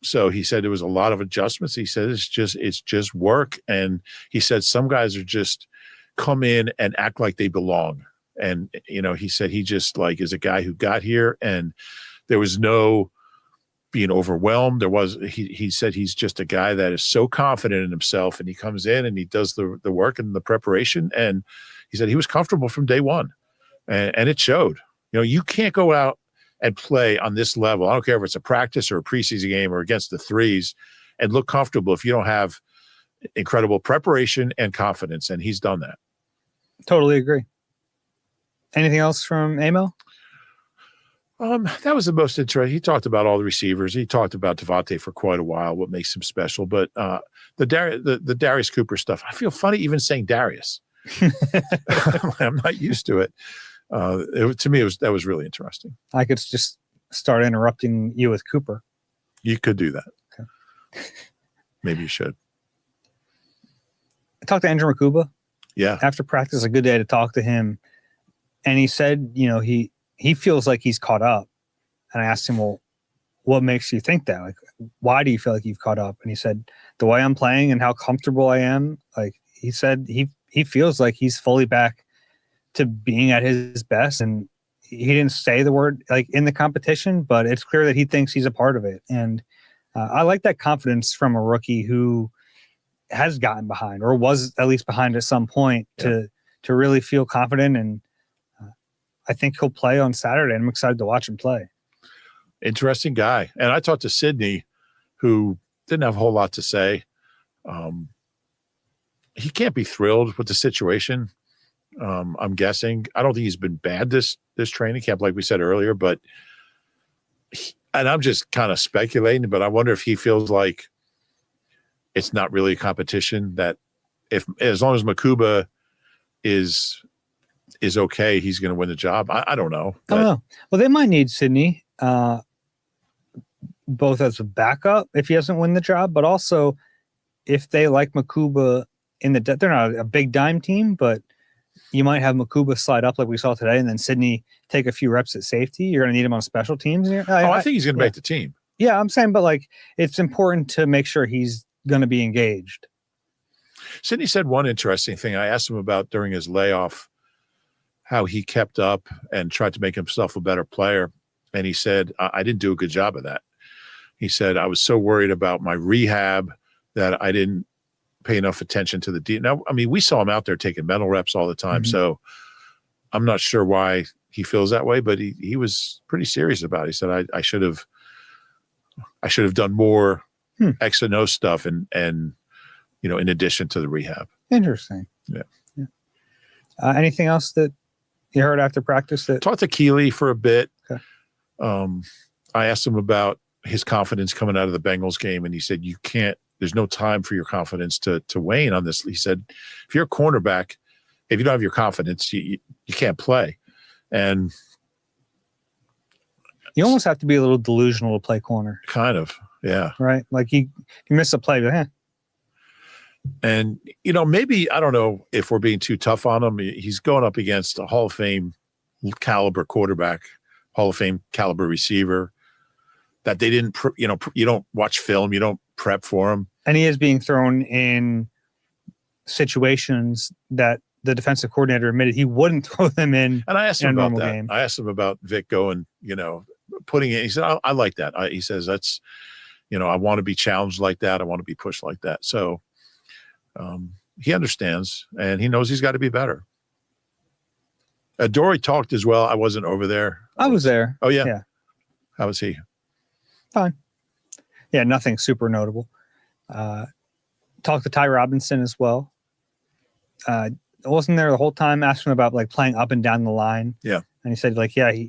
So he said there was a lot of adjustments. He said it's just work. And he said some guys are just come in and act like they belong. And, he said he just like is a guy who got here and there was no being overwhelmed. He said he's just a guy that is so confident in himself, and he comes in and he does the work and the preparation. And he said he was comfortable from day one, and it showed. You can't go out and play on this level. I don't care if it's a practice or a preseason game or against the threes, and look comfortable if you don't have incredible preparation and confidence. And he's done that. Totally agree. Anything else from Amo? That was the most interesting. He talked about all the receivers. He talked about Devontae for quite a while, what makes him special. But the Darius Cooper stuff, I feel funny even saying Darius. I'm not used to it. To me, that was really interesting. I could just start interrupting you with Cooper. You could do that. Okay. Maybe you should. I talked to Andrew Makuba. Yeah. After practice, a good day to talk to him. And he said, he feels like he's caught up. And I asked him, well, what makes you think that? Like, why do you feel like you've caught up? And he said, the way I'm playing and how comfortable I am. Like, he said he feels like he's fully back to being at his best. And he didn't say the word like in the competition, but it's clear that he thinks he's a part of it. And I like that confidence from a rookie who has gotten behind or was at least behind at some point to really feel confident. And I think he'll play on Saturday. I'm excited to watch him play. Interesting guy. And I talked to Sydney, who didn't have a whole lot to say. He can't be thrilled with the situation. I'm guessing. I don't think he's been bad this training camp, like we said earlier, but and I'm just kind of speculating, but I wonder if he feels like it's not really a competition, that as long as Makuba is okay, he's going to win the job. I don't know. I don't know. Well, they might need Sydney both as a backup if he doesn't win the job, but also if they like Makuba they're not a big dime team, but you might have Makuba slide up like we saw today, and then Sydney take a few reps at safety. You're going to need him on special teams. I think he's going to make the team. Yeah, I'm saying, but like it's important to make sure he's going to be engaged. Sydney said one interesting thing. I asked him about during his layoff, how he kept up and tried to make himself a better player. And he said, I didn't do a good job of that. He said, I was so worried about my rehab that I didn't pay enough attention to the Now, I mean, we saw him out there taking mental reps all the time. Mm-hmm. So I'm not sure why he feels that way, but he was pretty serious about it. He said, I should have done more X and O stuff and in addition to the rehab. Interesting. Yeah. Anything else that you heard after practice? Talked to Keeley for a bit. Okay. I asked him about his confidence coming out of the Bengals game, and he said, there's no time for your confidence to wane on this. He said, if you're a cornerback, if you don't have your confidence, you can't play. And you almost have to be a little delusional to play corner. Kind of, yeah. Right? Like you miss a play, but And, maybe, I don't know if we're being too tough on him. He's going up against a Hall of Fame caliber quarterback, Hall of Fame caliber receiver that they didn't, you don't watch film, you don't prep for him. And he is being thrown in situations that the defensive coordinator admitted he wouldn't throw them in. And I asked him about that. Game. I asked him about Vic going, putting it. He said, I like that. He says, that's, I want to be challenged like that. I want to be pushed like that. So he understands, and he knows he's got to be better. Dory talked as well. I wasn't over there. I was there. Oh, yeah. Yeah. How was he? Fine. Yeah, nothing super notable. Talked to Ty Robinson as well. Wasn't there the whole time, asking about like playing up and down the line. Yeah. And he said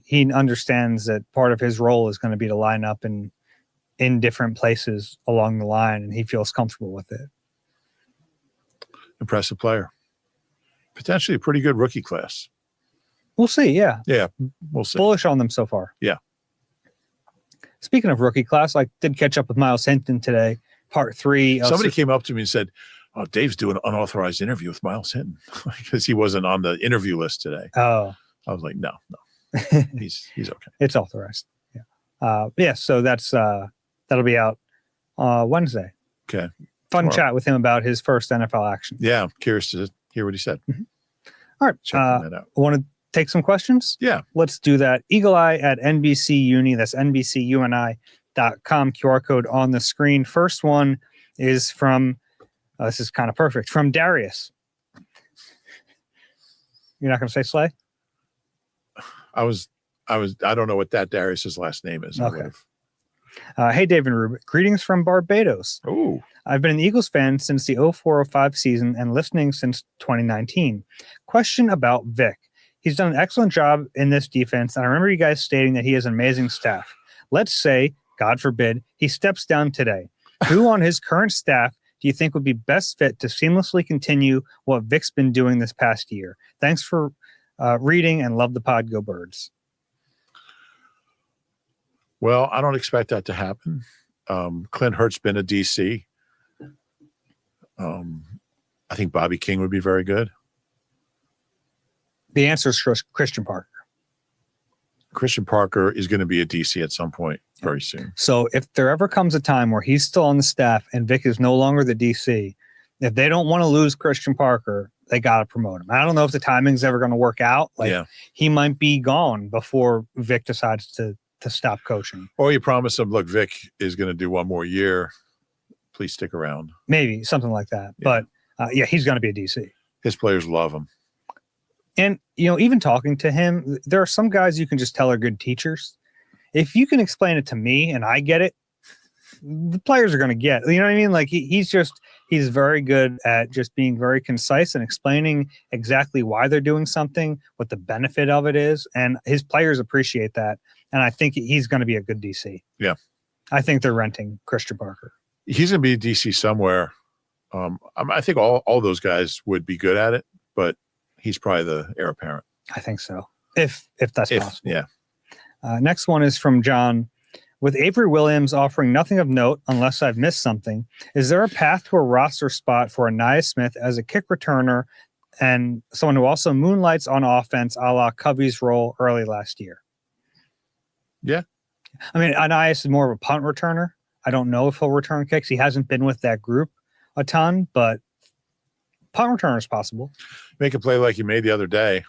he understands that part of his role is going to be to line up in different places along the line, and he feels comfortable with it. Impressive player. Potentially a pretty good rookie class. We'll see. Yeah. Yeah. We'll see. Bullish on them so far. Yeah. Speaking of rookie class, I did catch up with Miles Hinton today, part 3. Somebody came up to me and said, "Oh, Dave's doing an unauthorized interview with Miles Hinton," because he wasn't on the interview list today. Oh. I was like, no. He's okay. It's authorized. Yeah. So that's that'll be out Wednesday. Okay. Fun chat with him about his first NFL action. Yeah, I'm curious to hear what he said. Mm-hmm. All right. Checking that out. Want to take some questions? Yeah. Let's do that. Eagle Eye at NBC Uni. That's NBCUNI.com. QR code on the screen. First one is from, this is kind of perfect, from Darius. You're not going to say Slay? I don't know what that Darius's last name is. Okay. Hey, Dave and Reuben. Greetings from Barbados. Oh. I've been an Eagles fan since the 04-05 season and listening since 2019. Question about Vic. He's done an excellent job in this defense, and I remember you guys stating that he has an amazing staff. Let's say, God forbid, he steps down today. Who on his current staff do you think would be best fit to seamlessly continue what Vic's been doing this past year? Thanks for reading and love the pod. Go Birds. Well, I don't expect that to happen. Clint Hurt's been a DC. I think Bobby King would be very good. The answer is Christian Parker. Christian Parker is going to be a DC at some point very soon. So if there ever comes a time where he's still on the staff and Vic is no longer the DC, if they don't want to lose Christian Parker, they got to promote him. I don't know if the timing's ever going to work out. He might be gone before Vic decides to stop coaching. Or you promise him, look, Vic is going to do one more year. Please stick around. Maybe something like that. Yeah. But he's going to be a DC. His players love him. And, even talking to him, there are some guys you can just tell are good teachers. If you can explain it to me and I get it, the players are going to get it. You know what I mean? Like he's very good at just being very concise and explaining exactly why they're doing something, what the benefit of it is. And his players appreciate that. And I think he's going to be a good DC. Yeah. I think they're renting Christian Parker. He's going to be a DC somewhere. I think all those guys would be good at it, but he's probably the heir apparent. I think so. If that's possible. Yeah. Next one is from John. With Avery Williams offering nothing of note, unless I've missed something, is there a path to a roster spot for Anaya Smith as a kick returner and someone who also moonlights on offense a la Covey's role early last year? Yeah. I mean, Anais is more of a punt returner. I don't know if he'll return kicks. He hasn't been with that group a ton, but punt returner is possible. Make a play like you made the other day.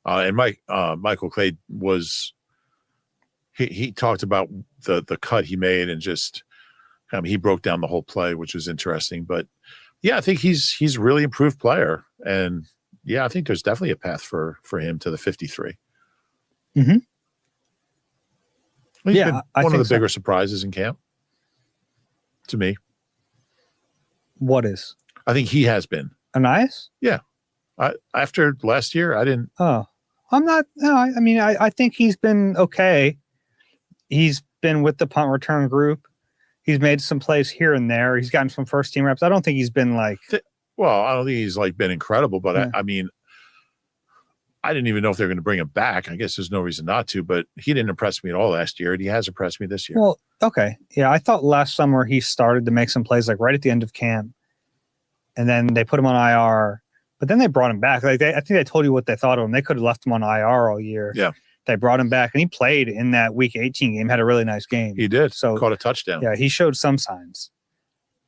And Michael Clay was he talked about the cut he made and just he broke down the whole play, which was interesting. But yeah, I think he's a really improved player. And yeah, I think there's definitely a path for him to the 53. Mm-hmm. He's been one of the bigger surprises in camp to me. What is? I think he has been. Anais? Yeah. After last year, I didn't. Oh, I'm not. No, I mean, I think he's been okay. He's been with the punt return group. He's made some plays here and there. He's gotten some first team reps. I don't think he's been like. Well, I don't think he's been incredible, but yeah. I mean, I didn't even know if they're going to bring him back. I guess there's no reason not to, but he didn't impress me at all last year, and he has impressed me this year. Well, okay. Yeah, I thought last summer he started to make some plays right at the end of camp, and then they put him on IR, but then they brought him back. I think they told you what they thought of him. They could have left him on IR all year. Yeah. They brought him back, and he played in that Week 18 game, had a really nice game. He did. So caught a touchdown. Yeah, he showed some signs.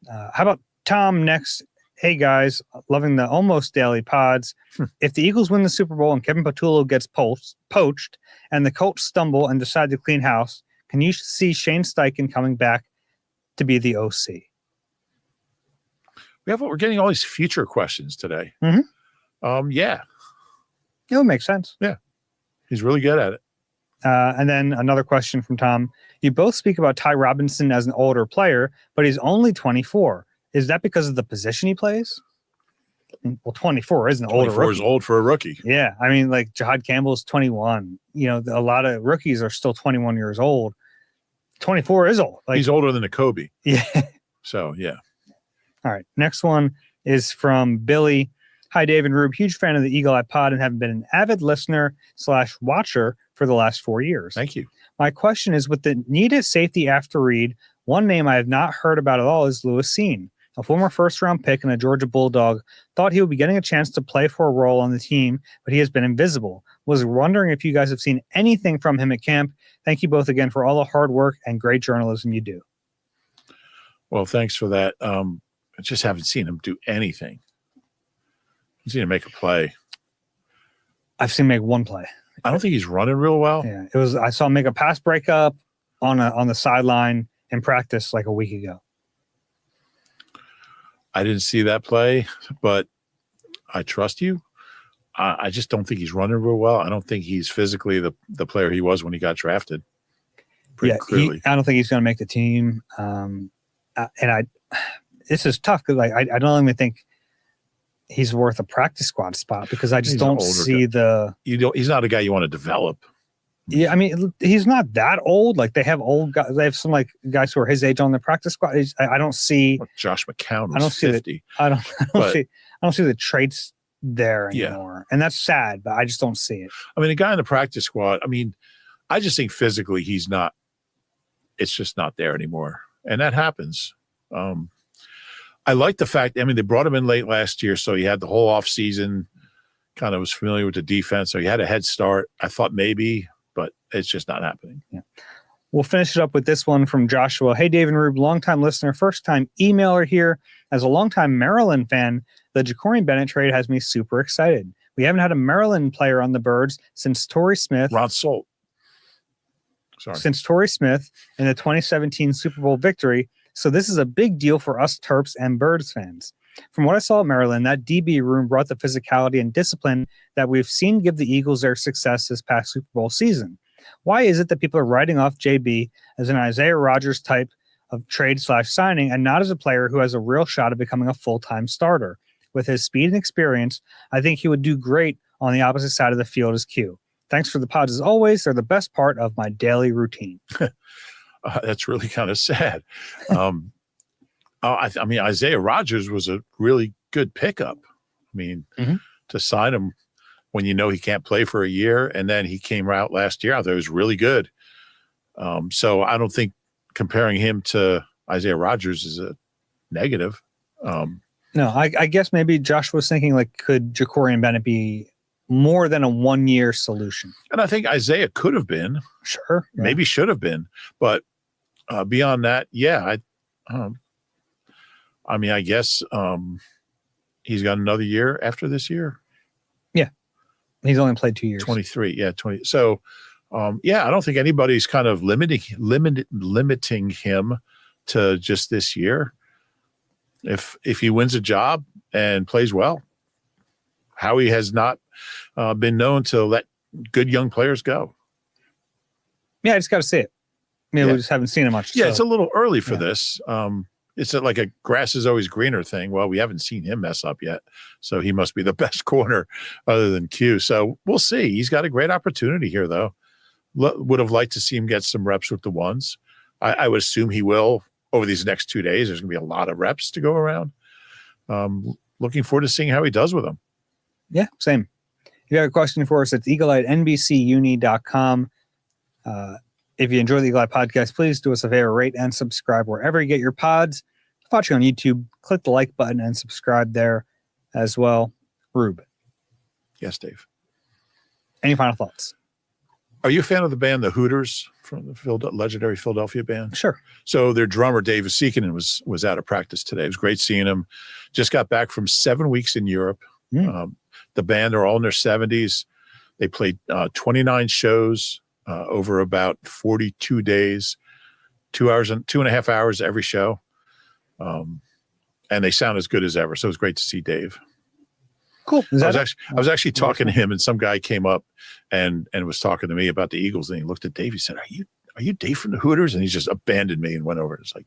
How about Tom next? Hey, guys, loving the almost daily pods. If the Eagles win the Super Bowl and Kevin Patullo gets poached and the Colts stumble and decide to clean house, can you see Shane Steichen coming back to be the OC? We're getting all these future questions today. Mm-hmm. Yeah. It would make sense. Yeah. He's really good at it. And then another question from Tom. You both speak about Ty Robinson as an older player, but he's only 24. Is that because of the position he plays? Well, 24 isn't older. 24 is old for a rookie. Yeah. I mean, like Jahad Campbell's 21. A lot of rookies are still 21 years old. 24 is old. He's older than a Kobe. Yeah. So, yeah. All right. Next one is from Billy. Hi, Dave and Rube. Huge fan of the Eagle Eye Pod and have been an avid listener/watcher for the last 4 years. Thank you. My question is, with the needed safety after Reed, one name I have not heard about at all is Lewis Seen, a former first-round pick and a Georgia Bulldog. Thought he would be getting a chance to play for a role on the team, but he has been invisible. Was wondering if you guys have seen anything from him at camp. Thank you both again for all the hard work and great journalism you do. Well, thanks for that. I just haven't seen him do anything. I've seen him make a play. I've seen him make one play. I don't think he's running real well. Yeah, I saw him make a pass breakup on the sideline in practice like a week ago. I didn't see that play, but I trust you. I just don't think he's running real well. I don't think he's physically the player he was when he got drafted. Pretty clearly. I don't think he's going to make the team. This is tough because I don't even think he's worth a practice squad spot because I just don't see he's not a guy you want to develop. Yeah, I mean, he's not that old. Like they have old guys. They have some guys who are his age on the practice squad. I don't see Josh McCown. I don't 50. I don't see the traits there anymore, and that's sad. But I just don't see it. I mean, a guy in the practice squad. I mean, I just think physically he's not. It's just not there anymore, and that happens. I like the fact. I mean, they brought him in late last year, so he had the whole off season. Kind of was familiar with the defense, so he had a head start. I thought maybe. But it's just not happening. Yeah. We'll finish it up with this one from Joshua. Hey, Dave and Rube, longtime listener, first-time emailer here. As a longtime Maryland fan, the Ja'Cory Bennett trade has me super excited. We haven't had a Maryland player on the Birds since Torrey Smith. Ron Solt. Sorry. Since Torrey Smith in the 2017 Super Bowl victory. So this is a big deal for us Terps and Birds fans. From what I saw at Maryland, that DB room brought the physicality and discipline that we've seen give the Eagles their success this past Super Bowl season. Why is it that people are writing off JB as an Isaiah Rodgers type of trade/signing and not as a player who has a real shot at becoming a full-time starter? With his speed and experience, I think he would do great on the opposite side of the field as Q. Thanks for the pods as always. They're the best part of my daily routine. That's really kind of sad. I mean, Isaiah Rodgers was a really good pickup. I mean, to sign him when you know he can't play for a year, and then he came out last year, I thought it was really good. So I don't think comparing him to Isaiah Rodgers is a negative. No, I guess maybe Josh was thinking, like, could Ja'Cory Bennett be more than a one-year solution? And I think Isaiah could have been. Sure. Yeah. Maybe should have been. But beyond that, yeah, I mean, I guess he's got another year after this year. Yeah. He's only played 2 years. 23. Yeah, 20. So, yeah, I don't think anybody's kind of limiting him to just this year. If he wins a job and plays well, Howie has not been known to let good young players go. Yeah, I just got to see it. I mean, Yeah. we just haven't seen it much. Yeah, so. it's a little early for this. It's like a grass is always greener thing. Well, we haven't seen him mess up yet. So he must be the best corner other than Q. So we'll see. He's got a great opportunity here, though. Would have liked to see him get some reps with the ones. I would assume he will over these next 2 days. There's going to be a lot of reps to go around. Looking forward to seeing how he does with them. Yeah, same. If you have a question for us, it's eagle@nbcuni.com. If you enjoy the Eagle Eye podcast, please do us a favor, rate and subscribe wherever you get your pods. If you're watching on YouTube, click the like button and subscribe there as well. Reuben. Yes, Dave. Any final thoughts? Are you a fan of the band The Hooters, from the legendary Philadelphia band? Sure. So their drummer, Dave Sikinen, was out of practice today. It was great seeing him. Just got back from 7 weeks in Europe. The band are all in their 70s. They played 29 shows over about 42 days, 2.5 hours every show. And they sound as good as ever. So it was great to see Dave. Cool. I was actually talking to him, and some guy came up and was talking to me about the Eagles. And he looked at Dave. He said, Are you Dave from the Hooters? And he just abandoned me and went over. It's like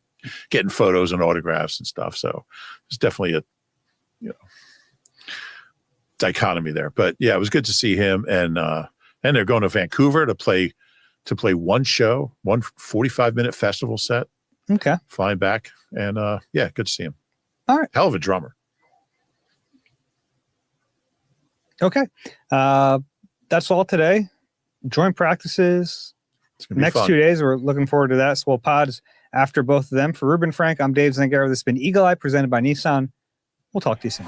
getting photos and autographs and stuff. So it's definitely a dichotomy there. But yeah, it was good to see him. And they're going to Vancouver to play one show, one 45-minute festival set. Okay. Flying back. And yeah, good to see him. All right. Hell of a drummer. Okay. That's all today. Joint practices. Next fun. 2 days, we're looking forward to that. So we'll pods after both of them. For Reuben Frank, I'm Dave Zangaro. This has been Eagle Eye presented by Nissan. We'll talk to you soon.